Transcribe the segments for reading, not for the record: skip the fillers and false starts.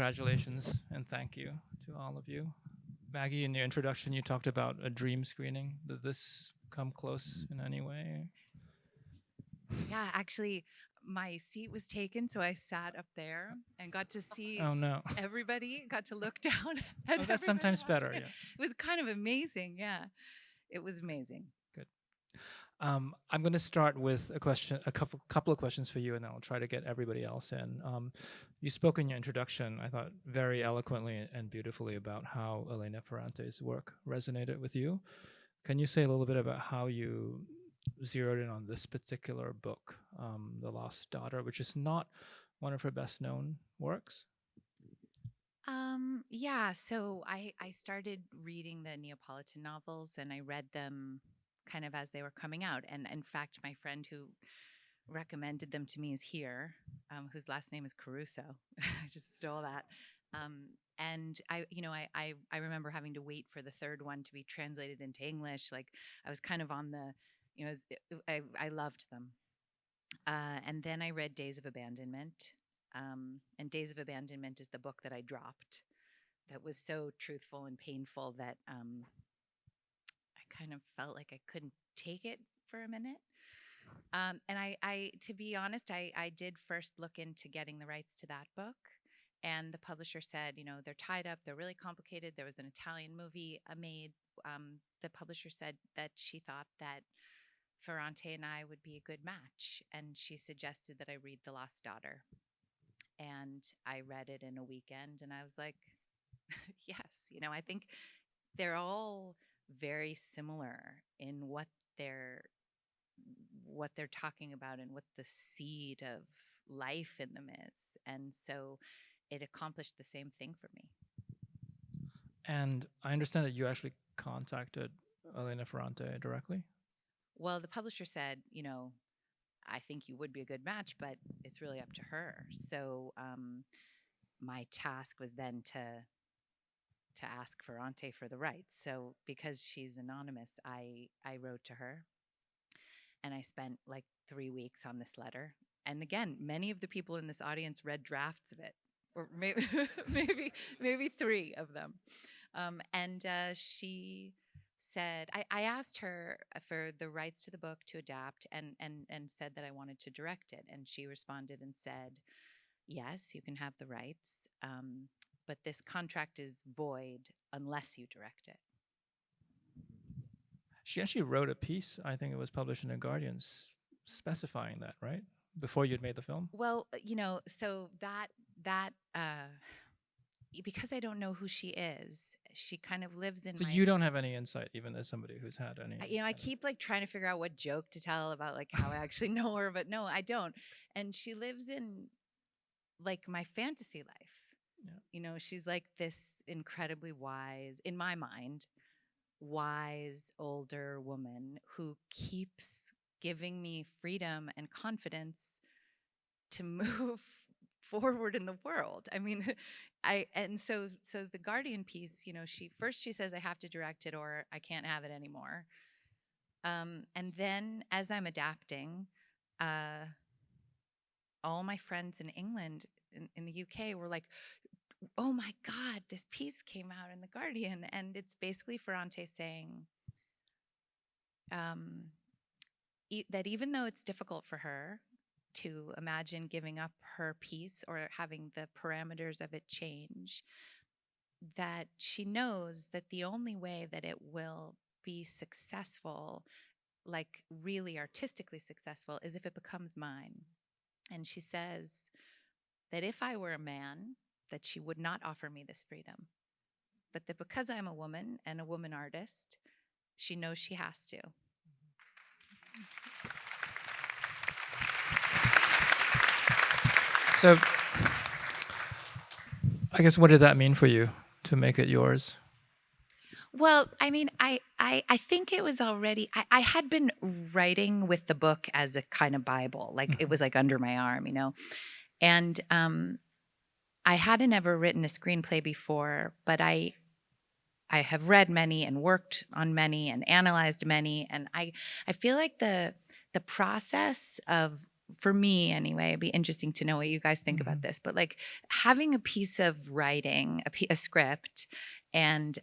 congratulations and thank you to all of you. Maggie, in your introduction, you talked about a dream screening. Did this come close in any way? Yeah, actually, my seat was taken, so I sat up there and got to see Oh no. everybody, got to look down at Oh, that's everybody sometimes watching better. it. Yeah. It was kind of amazing. Yeah, it was amazing. Good. I'm going to start with a couple of questions for you, and then I'll try to get everybody else in. You spoke in your introduction, I thought, very eloquently and beautifully about how Elena Ferrante's work resonated with you. Can you say a little bit about how you zeroed in on this particular book, The Lost Daughter, which is not one of her best-known works? Yeah, so I started reading the Neapolitan novels and I read them kind of as they were coming out. And in fact, my friend who recommended them to me is here, whose last name is Caruso. I just stole that. And I remember having to wait for the third one to be translated into English. Like I was kind of on the, I loved them. And then I read Days of Abandonment. And Days of Abandonment is the book that I dropped that was so truthful and painful that I kind of felt like I couldn't take it for a minute. And I, to be honest, I did first look into getting the rights to that book. And the publisher said, they're tied up. They're really complicated. There was an Italian movie made. The publisher said that she thought that Ferrante and I would be a good match. And she suggested that I read The Lost Daughter. And I read it in a weekend and I was like, yes, I think they're all very similar in what they're talking about and what the seed of life in them is. And so it accomplished the same thing for me. And I understand that you actually contacted Elena Ferrante directly. Well, the publisher said, I think you would be a good match, but it's really up to her. So my task was then to ask Ferrante for the rights. So because she's anonymous, I wrote to her and I spent like 3 weeks on this letter. And again, many of the people in this audience read drafts of it, or maybe 3 of them. And she said, I asked her for the rights to the book to adapt and said that I wanted to direct it. And she responded and said, yes, you can have the rights, but this contract is void unless you direct it. She actually wrote a piece, I think it was published in The Guardian, specifying that, right? Before you'd made the film? Well, so that because I don't know who she is, she kind of lives in So my... you don't have any insight, even as somebody who's had any... I keep like trying to figure out what joke to tell about like how I actually know her, but no, I don't. And she lives in like my fantasy life. Yeah. She's like this incredibly wise, in my mind, wise older woman who keeps giving me freedom and confidence to move forward in the world. I mean, so the Guardian piece, she says I have to direct it or I can't have it anymore. And then as I'm adapting, all my friends in England, in the UK, were like, oh my God, this piece came out in the Guardian. And it's basically Ferrante saying that even though it's difficult for her to imagine giving up her piece or having the parameters of it change, that she knows that the only way that it will be successful, like really artistically successful, is if it becomes mine. And she says that if I were a man, that she would not offer me this freedom, but that because I'm a woman and a woman artist, she knows she has to. So I guess what did that mean for you to make it yours? Well, I mean, I think it was already, I had been writing with the book as a kind of Bible, like it was like under my arm, and I hadn't ever written a screenplay before, but I have read many and worked on many and analyzed many, and I feel like the process of for me anyway, it'd be interesting to know what you guys think about this, but like having a piece of writing, a script, and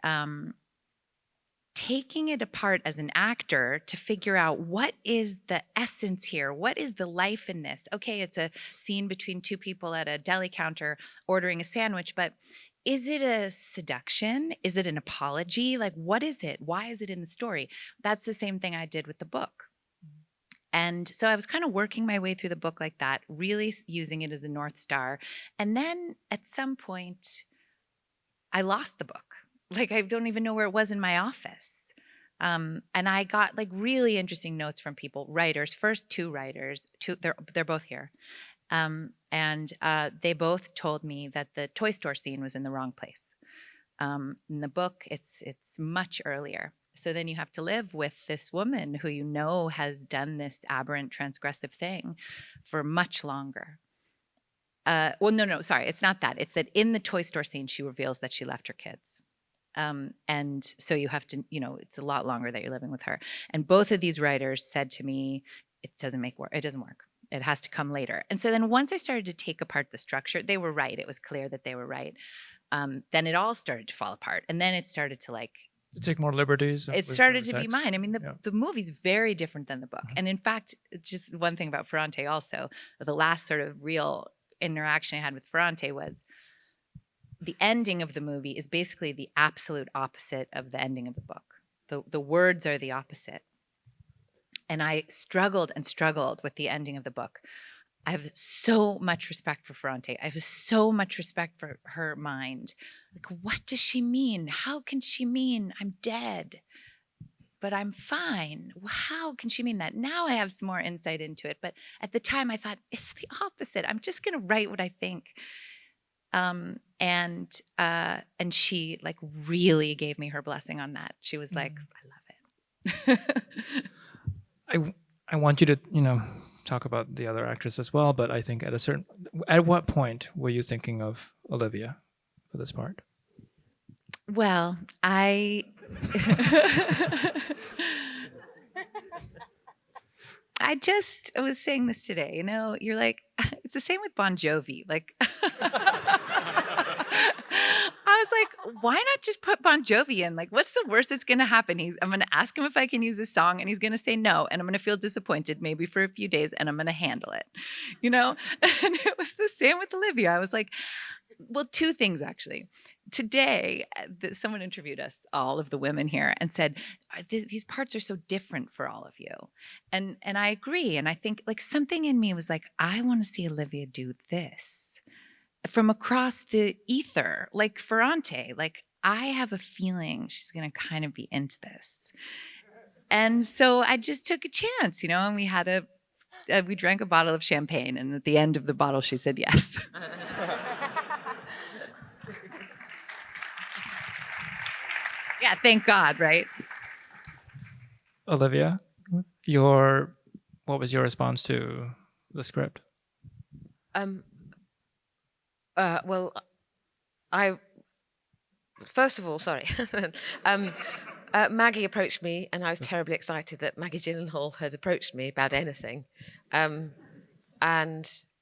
taking it apart as an actor to figure out what is the essence here, what is the life in this. Okay, it's a scene between two people at a deli counter ordering a sandwich, but is it a seduction? Is it an apology? Like, what is it? Why is it in the story? That's the same thing I did with the book. And so I was kind of working my way through the book like that, really using it as a North Star. And then at some point, I lost the book. Like, I don't even know where it was in my office. And I got like really interesting notes from people, writers, first two writers, they're both here. And they both told me that the toy store scene was in the wrong place. In the book, it's much earlier. So then you have to live with this woman who you know has done this aberrant, transgressive thing for much longer. Well, no, sorry, it's not that. It's that in the toy store scene, she reveals that she left her kids. And so you have to, it's a lot longer that you're living with her. And both of these writers said to me, it doesn't work. It has to come later. And so then once I started to take apart the structure, they were right. It was clear that they were right. Then it all started to fall apart. And then it started to to take more liberties. It started to be mine. I mean, the movie's very different than the book. And in fact, just one thing about Ferrante also, the last sort of real interaction I had with Ferrante was the ending of the movie is basically the absolute opposite of the ending of the book. The words are the opposite. And I struggled and struggled with the ending of the book. I have so much respect for Ferrante. I have so much respect for her mind. Like, what does she mean? How can she mean I'm dead, but I'm fine? How can she mean that? Now I have some more insight into it. But at the time I thought, it's the opposite. I'm just going to write what I think. And she like really gave me her blessing on that. She was like, I love it. I want you to, talk about the other actress as well, but I think at what point were you thinking of Olivia for this part? Well, I was saying this today, you're like, it's the same with Bon Jovi. Like, I was like, why not just put Bon Jovi in? Like, what's the worst that's going to happen? I'm going to ask him if I can use his song, and he's going to say no, and I'm going to feel disappointed maybe for a few days, and I'm going to handle it, And it was the same with Olivia. I was like, well, two things actually. Today, someone interviewed us, all of the women here, and said, these parts are so different for all of you. And I agree. And I think like something in me was like, I want to see Olivia do this from across the ether, like Ferrante. Like, I have a feeling she's going to kind of be into this. And so I just took a chance, and we drank a bottle of champagne. And at the end of the bottle, she said yes. Yeah, thank God, right? Olivia, what was your response to the script? Well, first of all, sorry. Maggie approached me, and I was terribly excited that Maggie Gyllenhaal had approached me about anything. And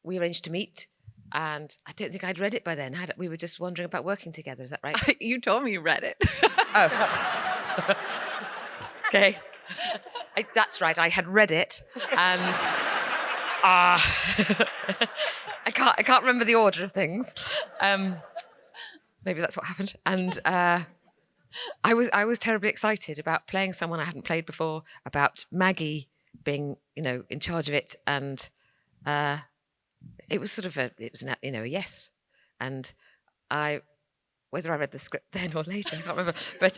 we arranged to meet. And I don't think I'd read it by then. We were just wondering about working together. Is that right? You told me you read it. Oh. Okay. That's right. I had read it, and I can't remember the order of things. Maybe that's what happened. And I was terribly excited about playing someone I hadn't played before. About Maggie being, in charge of it, and it was sort of a yes. And whether I read the script then or later, I can't remember. But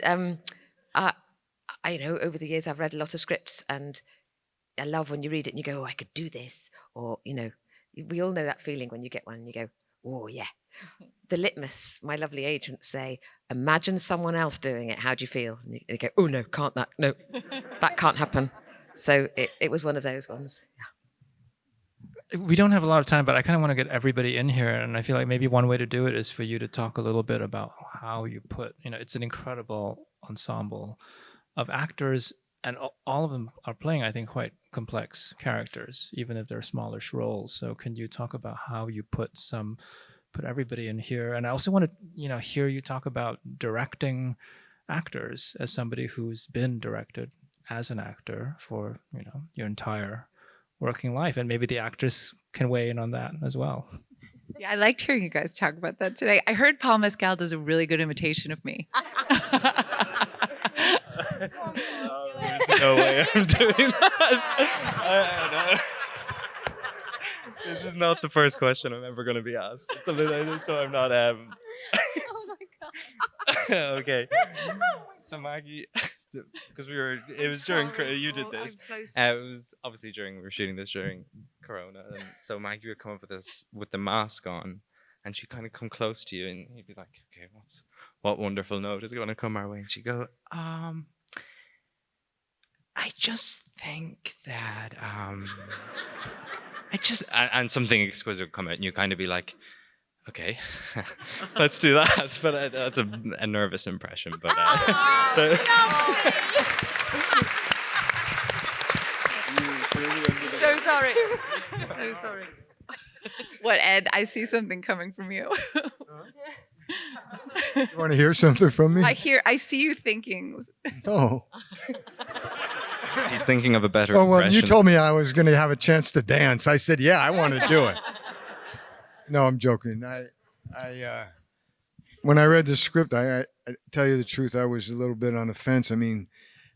I over the years I've read a lot of scripts, and I love when you read it and you go, oh, I could do this, or we all know that feeling when you get one and you go, oh yeah. The litmus, my lovely agents say, imagine someone else doing it. How do you feel? And you go, oh no, that can't happen. So it was one of those ones. Yeah. We don't have a lot of time, but I kind of want to get everybody in here, and I feel like maybe one way to do it is for you to talk a little bit about how you put, it's an incredible ensemble of actors and all of them are playing, I think, quite complex characters, even if they're smallish roles. So can you talk about how you put everybody in here? And I also want to, hear you talk about directing actors, as somebody who's been directed as an actor for, your entire working life, and maybe the actors can weigh in on that as well. Yeah, I liked hearing you guys talk about that today. I heard Paul Mescal does a really good imitation of me. There's no way I'm doing that. This is not the first question I'm ever going to be asked. So I'm not. Oh my God. Okay. So Maggie, because it was during, you did this. It was obviously we were shooting this during Corona. And so Maggie would come up with the mask on, and she'd kind of come close to you, and you'd be like, okay, what wonderful note is going to come our way? And she'd go, I just think that, and something exquisite would come out, and you kind of be like, okay, let's do that. But that's a nervous impression. But So sorry. So sorry. What, Ed? I see something coming from you. You want to hear something from me? I see you thinking. Oh. He's thinking of a better Well, impression. you told me I was going to have a chance to dance. I said, yeah, I want to do it. No, I'm joking. When I read the script, I tell you the truth, I was a little bit on the fence. I mean,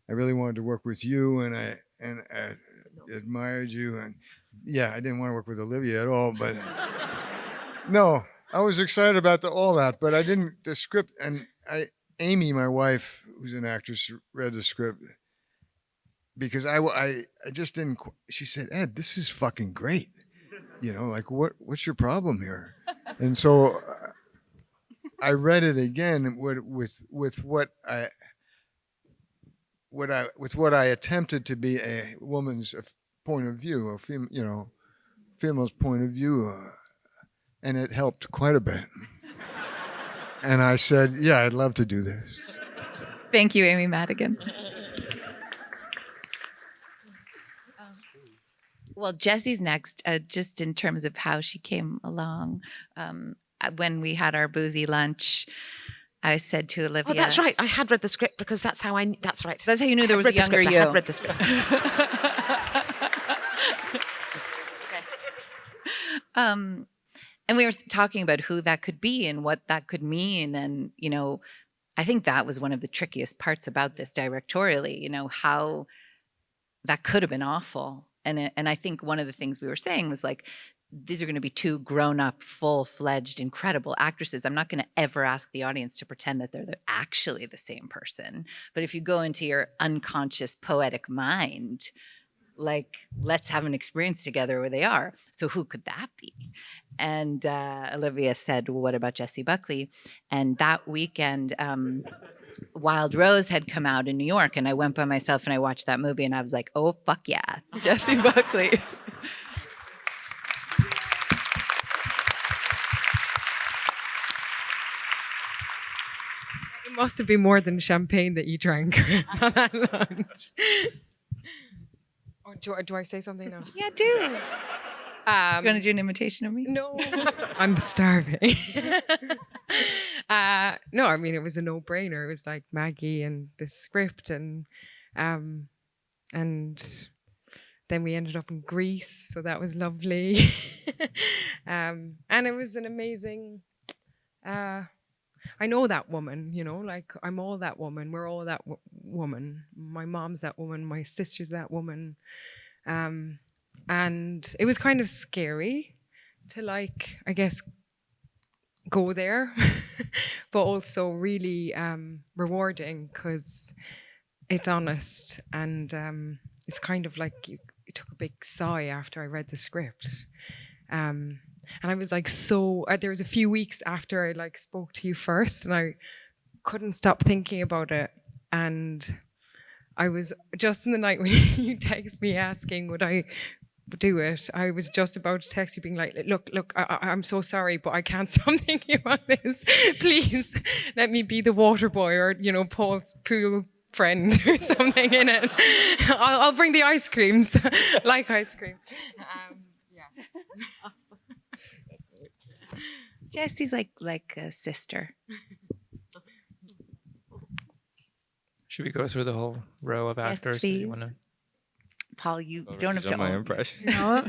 I really wanted to work with you, and I admired you, and yeah, I didn't want to work with Olivia at all, but no, I was excited about all that, but I didn't. The script, and Amy, my wife, who's an actress, read the script because I just didn't. She said, "Ed, this is fucking great. Like what's your problem here?" And so I read it again with what I attempted to be a woman's point of view, a female's point of view, and it helped quite a bit. And I said, "Yeah, I'd love to do this." Thank you, Amy Madigan. Well, Jessie's next, just in terms of how she came along. When we had our boozy lunch, I said to Olivia... Oh, that's right. I had read the script because that's how I... That's right. That's how you knew there was a younger you. I had read the script. And we were talking about who that could be and what that could mean. And, I think that was one of the trickiest parts about this directorially, how that could have been awful. And I think one of the things we were saying was like, these are going to be two grown-up, full-fledged, incredible actresses. I'm not going to ever ask the audience to pretend that they're actually the same person. But if you go into your unconscious poetic mind, like, let's have an experience together where they are. So who could that be? And Olivia said, well, what about Jessie Buckley? And that weekend, Wild Rose had come out in New York, and I went by myself and I watched that movie, and I was like, oh, fuck yeah, Jessie Buckley. It must have been more than champagne that you drank on that lunch. Oh, do I say something now? Yeah, do. You want to do an imitation of me? No. I'm starving. No, I mean, it was a no-brainer. It was like Maggie and the script, and then we ended up in Greece, so that was lovely. And it was an amazing... I know that woman, like I'm all that woman. We're all that woman. My mom's that woman. My sister's that woman. And it was kind of scary to, like, I guess, go there, but also really rewarding because it's honest, and it's kind of like you took a big sigh after I read the script. And I was like, there was a few weeks after I like spoke to you first, and I couldn't stop thinking about it. And I was just in the night when you text me asking, would I do it? I was just about to text you being like, look, I'm so sorry, but I can't stop thinking about this. Please let me be the water boy, or, Paul's pool friend or something in it. I'll bring the ice creams. Like ice cream. Yeah. Jessie's like a sister. Should we go through the whole row of Yes, actors that you please. want to? Paul, you Already don't have done to. my impression. No,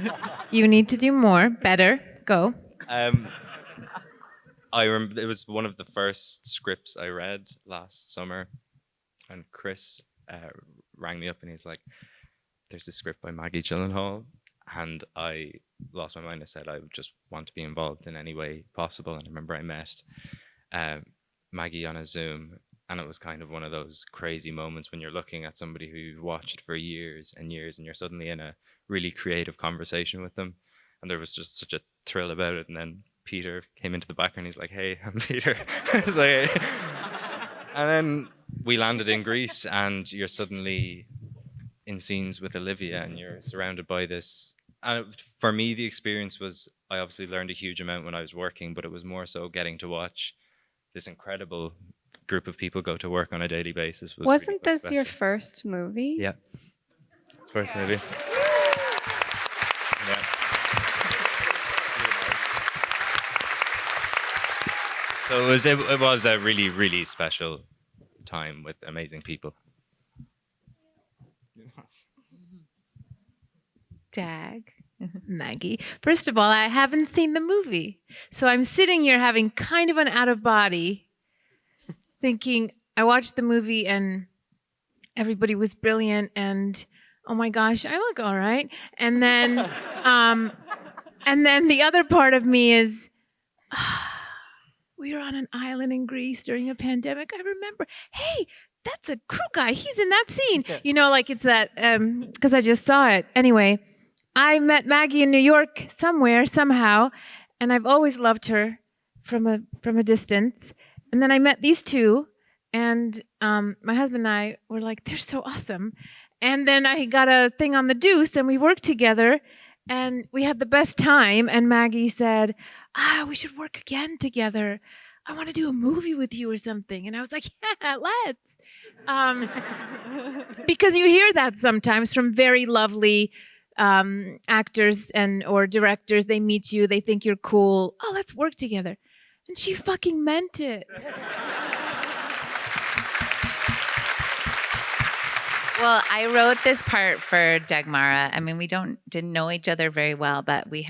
you need to do more. Better. Go. I remember it was one of the first scripts I read last summer, and Chris rang me up and he's like, "There's a script by Maggie Gyllenhaal," and I lost my mind. I said I would just want to be involved in any way possible. And I remember I met Maggie on a Zoom, and it was kind of one of those crazy moments when you're looking at somebody who you've watched for years and years, and you're suddenly in a really creative conversation with them. And there was just such a thrill about it. And then Peter came into the background. He's like, "Hey, I'm Peter." I was like, "Hey." And then we landed in Greece, and you're suddenly in scenes with Olivia, and you're surrounded by this. And for me, the experience was, I obviously learned a huge amount when I was working, but it was more so getting to watch this incredible group of people go to work on a daily basis. Wasn't this your first movie? Yeah. First movie. Yeah. So it was a really, really special time with amazing people. Dag. Maggie. First of all, I haven't seen the movie. So I'm sitting here having kind of an out of body, thinking I watched the movie and everybody was brilliant and oh my gosh, I look all right. And then the other part of me is we were on an island in Greece during a pandemic. I remember, hey, that's a crew guy. He's in that scene. You know, like it's that because I just saw it. Anyway, I met Maggie in New York somewhere, somehow, and I've always loved her from a distance. And then I met these two, and my husband and I were like, they're so awesome. And then I got a thing on the Deuce, and we worked together, and we had the best time. And Maggie said, we should work again together. I want to do a movie with you or something. And I was like, yeah, let's. Because you hear that sometimes from very lovely actors or directors. They meet you, they think you're cool. Oh, let's work together. And she fucking meant it. Well, I wrote this part for Dagmara. I mean, we didn't know each other very well, but we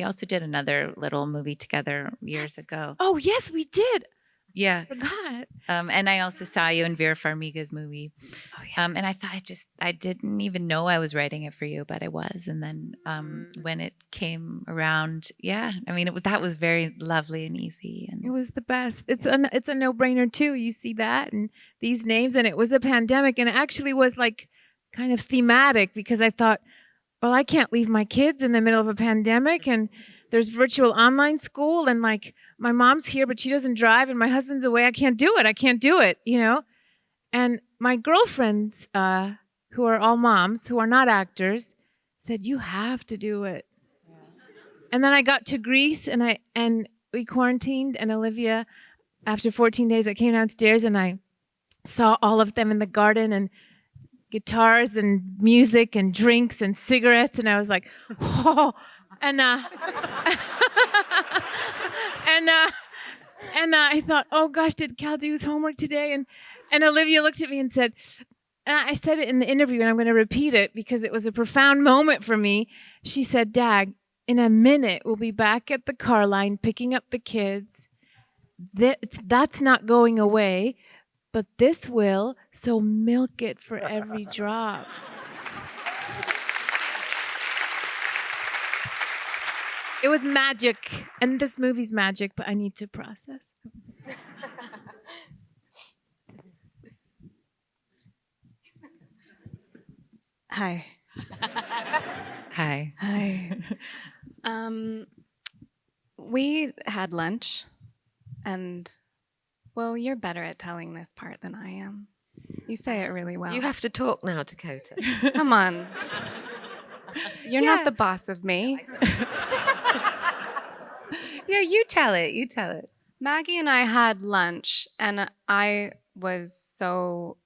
also did another little movie together years ago. Oh, yes, we did. Yeah. Forgot. And I also saw you in Vera Farmiga's movie. Oh, yeah. And I thought I didn't even know I was writing it for you, but I was. And then when it came around, yeah, I mean, that was very lovely and easy. And It was the best. It's a no-brainer too. You see that and these names, and it was a pandemic, and it actually was like kind of thematic because I thought, well, I can't leave my kids in the middle of a pandemic, and there's virtual online school, and like my mom's here, but she doesn't drive, and my husband's away. I can't do it, you know? And my girlfriends, who are all moms, who are not actors, said, you have to do it. Yeah. And then I got to Greece, and we quarantined, and Olivia, after 14 days, I came downstairs, and I saw all of them in the garden, and guitars, and music, and drinks, and cigarettes, and I was like, oh, and I thought, oh gosh, did Cal do his homework today? And Olivia looked at me and said, I said it in the interview, and I'm going to repeat it because it was a profound moment for me. She said, Dag, in a minute, we'll be back at the car line picking up the kids. That's not going away, but this will, so milk it for every drop. It was magic, and this movie's magic, but I need to process. Hi. hi. Hi. We had lunch, and, well, you're better at telling this part than I am. You say it really well. You have to talk now, Dakota. Come on. You're not the boss of me. Yeah, you tell it. You tell it. Maggie and I had lunch, and I was so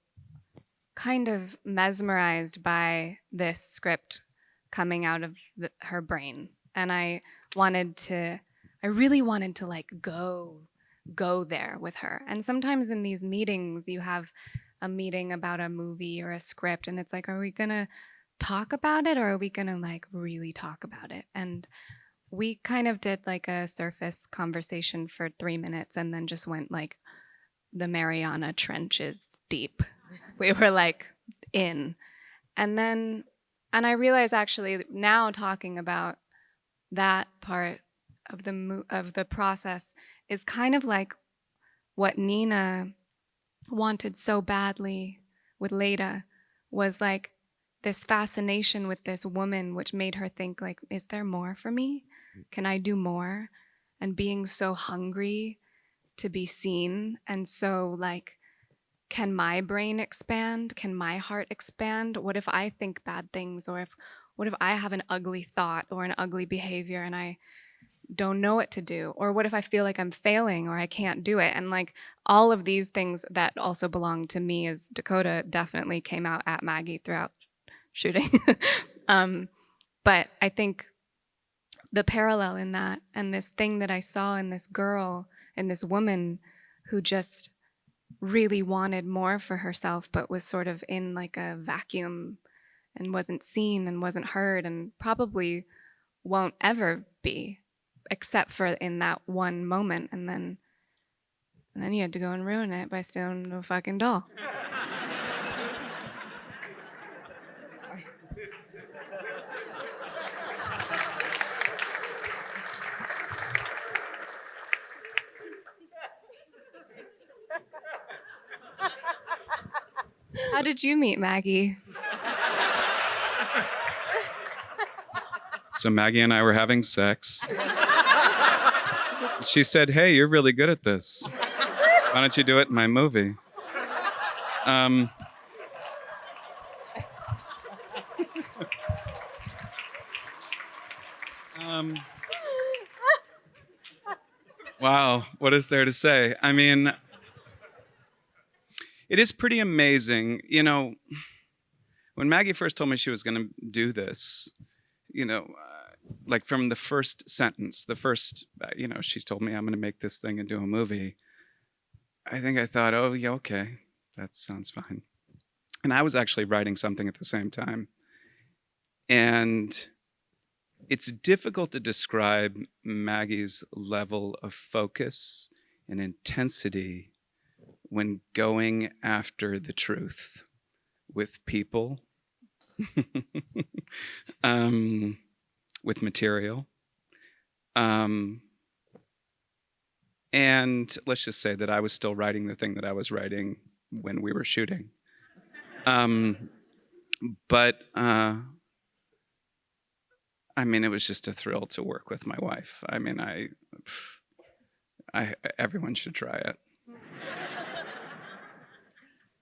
kind of mesmerized by this script coming out of her brain. And I really wanted to like go there with her. And sometimes in these meetings, you have a meeting about a movie or a script, and it's like, are we gonna talk about it, or are we gonna like really talk about it? And we kind of did like a surface conversation for 3 minutes and then just went like the Mariana Trenches deep. We were like in. And I realize actually now talking about that part of the process is kind of like what Nina wanted so badly with Leda, was like this fascination with this woman, which made her think like, is there more for me? Can I do more? And being so hungry to be seen. And so like, can my brain expand? Can my heart expand? What if I think bad things? Or what if I have an ugly thought or an ugly behavior and I don't know what to do? Or what if I feel like I'm failing or I can't do it? And like all of these things that also belong to me as Dakota definitely came out at Maggie throughout shooting. But I think the parallel in that, and this thing that I saw in this girl and this woman who just really wanted more for herself, but was sort of in like a vacuum and wasn't seen and wasn't heard and probably won't ever be, except for in that one moment. And then you had to go and ruin it by stealing a fucking doll. How did you meet Maggie? So Maggie and I were having sex. She said, "Hey, you're really good at this. Why don't you do it in my movie?" Wow, what is there to say? I mean, it is pretty amazing. You know, when Maggie first told me she was going to do this, you know, like from the first sentence, she told me I'm going to make this thing and do a movie. I think I thought, oh, yeah, okay, that sounds fine. And I was actually writing something at the same time. And it's difficult to describe Maggie's level of focus and intensity when going after the truth with people, with material. And let's just say that I was still writing the thing that I was writing when we were shooting. But I mean, it was just a thrill to work with my wife. I mean, everyone should try it.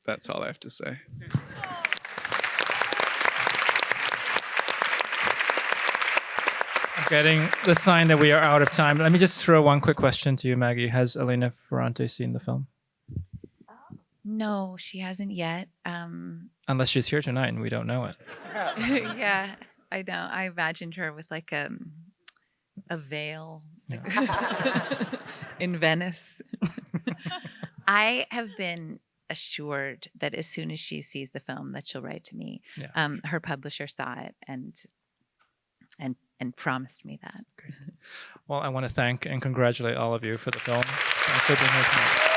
That's all I have to say. I'm getting the sign that we are out of time. Let me just throw one quick question to you, Maggie. Has Elena Ferrante seen the film? No, she hasn't yet. Unless she's here tonight and we don't know it. Yeah, I know. I imagined her with like a veil in Venice. I have been assured that as soon as she sees the film that she'll write to me. Yeah, her publisher saw it and promised me that. Well, I want to thank and congratulate all of you for the film. Thanks for being here tonight.